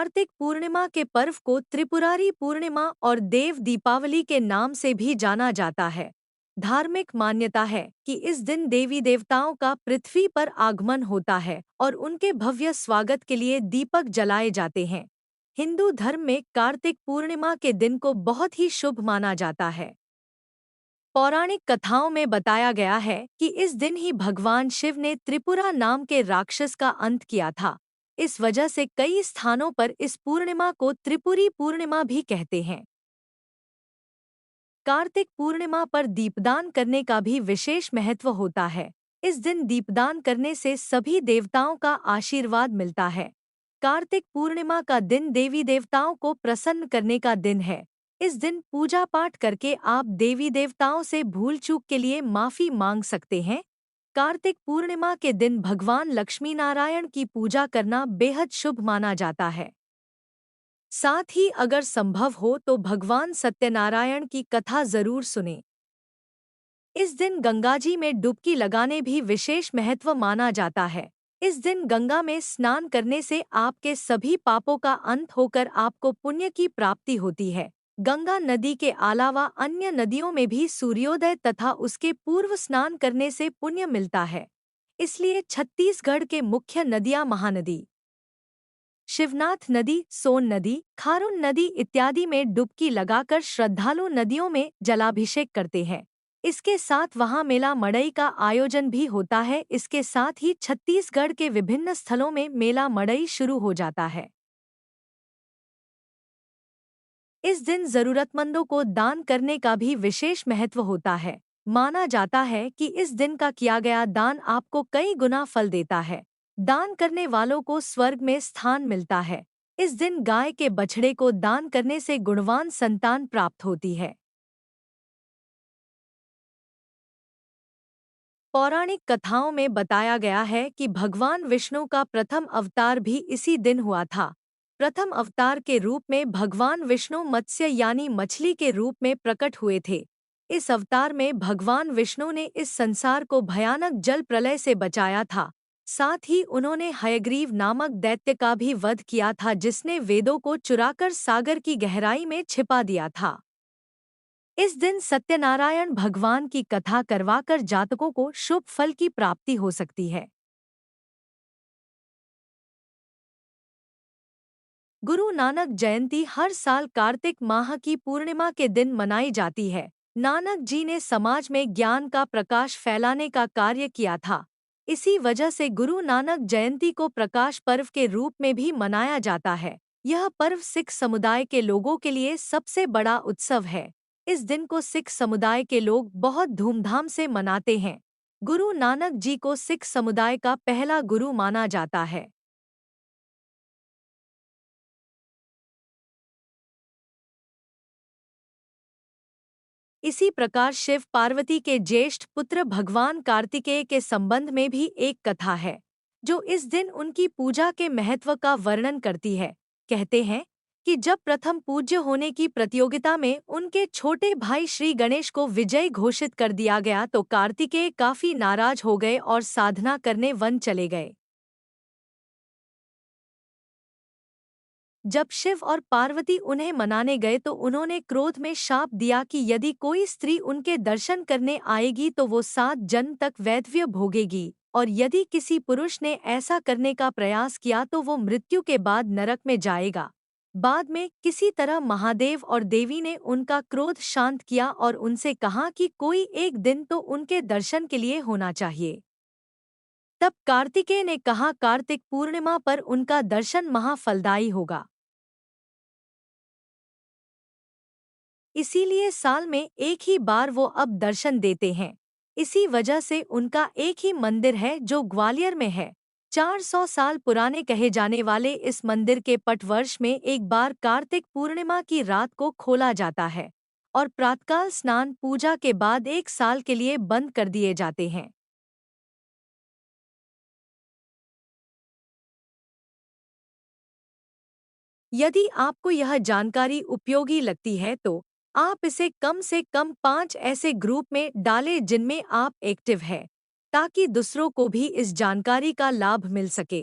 कार्तिक पूर्णिमा के पर्व को त्रिपुरारी पूर्णिमा और देव दीपावली के नाम से भी जाना जाता है। धार्मिक मान्यता है कि इस दिन देवी देवताओं का पृथ्वी पर आगमन होता है और उनके भव्य स्वागत के लिए दीपक जलाए जाते हैं। हिंदू धर्म में कार्तिक पूर्णिमा के दिन को बहुत ही शुभ माना जाता है। पौराणिक कथाओं में बताया गया है कि इस दिन ही भगवान शिव ने त्रिपुरा नाम के राक्षस का अंत किया था। इस वजह से कई स्थानों पर इस पूर्णिमा को त्रिपुरी पूर्णिमा भी कहते हैं। कार्तिक पूर्णिमा पर दीपदान करने का भी विशेष महत्व होता है। इस दिन दीपदान करने से सभी देवताओं का आशीर्वाद मिलता है। कार्तिक पूर्णिमा का दिन देवी देवताओं को प्रसन्न करने का दिन है। इस दिन पूजा पाठ करके आप देवी देवताओं से भूल चूक के लिए माफी मांग सकते हैं। कार्तिक पूर्णिमा के दिन भगवान लक्ष्मी नारायण की पूजा करना बेहद शुभ माना जाता है। साथ ही अगर संभव हो तो भगवान सत्यनारायण की कथा जरूर सुनें। इस दिन गंगाजी में डुबकी लगाने भी विशेष महत्व माना जाता है। इस दिन गंगा में स्नान करने से आपके सभी पापों का अंत होकर आपको पुण्य की प्राप्ति होती है। गंगा नदी के अलावा अन्य नदियों में भी सूर्योदय तथा उसके पूर्व स्नान करने से पुण्य मिलता है। इसलिए छत्तीसगढ़ के मुख्य नदियां महानदी, शिवनाथ नदी, सोन नदी, खारून नदी इत्यादि में डुबकी लगाकर श्रद्धालु नदियों में जलाभिषेक करते हैं। इसके साथ वहां मेला मड़ई का आयोजन भी होता है। इसके साथ ही छत्तीसगढ़ के विभिन्न स्थलों में मेला मड़ई शुरू हो जाता है। इस दिन जरूरतमंदों को दान करने का भी विशेष महत्व होता है। माना जाता है कि इस दिन का किया गया दान आपको कई गुना फल देता है। दान करने वालों को स्वर्ग में स्थान मिलता है। इस दिन गाय के बछड़े को दान करने से गुणवान संतान प्राप्त होती है। पौराणिक कथाओं में बताया गया है कि भगवान विष्णु का प्रथम अवतार भी इसी दिन हुआ था। प्रथम अवतार के रूप में भगवान विष्णु मत्स्य यानी मछली के रूप में प्रकट हुए थे। इस अवतार में भगवान विष्णु ने इस संसार को भयानक जल प्रलय से बचाया था। साथ ही उन्होंने हयग्रीव नामक दैत्य का भी वध किया था, जिसने वेदों को चुराकर सागर की गहराई में छिपा दिया था। इस दिन सत्यनारायण भगवान की कथा करवाकर जातकों को शुभ फल की प्राप्ति हो सकती है। गुरु नानक जयंती हर साल कार्तिक माह की पूर्णिमा के दिन मनाई जाती है। नानक जी ने समाज में ज्ञान का प्रकाश फैलाने का कार्य किया था। इसी वजह से गुरु नानक जयंती को प्रकाश पर्व के रूप में भी मनाया जाता है। यह पर्व सिख समुदाय के लोगों के लिए सबसे बड़ा उत्सव है। इस दिन को सिख समुदाय के लोग बहुत धूमधाम से मनाते हैं। गुरु नानक जी को सिख समुदाय का पहला गुरु माना जाता है। इसी प्रकार शिव पार्वती के ज्येष्ठ पुत्र भगवान कार्तिकेय के संबंध में भी एक कथा है, जो इस दिन उनकी पूजा के महत्व का वर्णन करती है। कहते हैं कि जब प्रथम पूज्य होने की प्रतियोगिता में उनके छोटे भाई श्री गणेश को विजयी घोषित कर दिया गया तो कार्तिकेय काफी नाराज हो गए और साधना करने वन चले गए। जब शिव और पार्वती उन्हें मनाने गए तो उन्होंने क्रोध में शाप दिया कि यदि कोई स्त्री उनके दर्शन करने आएगी तो वो 7 जन्म तक वैधव्य भोगेगी, और यदि किसी पुरुष ने ऐसा करने का प्रयास किया तो वो मृत्यु के बाद नरक में जाएगा। बाद में किसी तरह महादेव और देवी ने उनका क्रोध शांत किया और उनसे कहा कि कोई एक दिन तो उनके दर्शन के लिए होना चाहिए। तब कार्तिकेय ने कहा कार्तिक पूर्णिमा पर उनका दर्शन महाफलदायी होगा। इसीलिए साल में एक ही बार वो अब दर्शन देते हैं। इसी वजह से उनका एक ही मंदिर है जो ग्वालियर में है। 400 साल पुराने कहे जाने वाले इस मंदिर के पटवर्ष में एक बार कार्तिक पूर्णिमा की रात को खोला जाता है और प्रातःकाल स्नान पूजा के बाद 1 साल के लिए बंद कर दिए जाते हैं। यदि आपको यह जानकारी उपयोगी लगती है तो आप इसे कम से कम 5 ऐसे ग्रुप में डालें जिनमें आप एक्टिव हैं, ताकि दूसरों को भी इस जानकारी का लाभ मिल सके।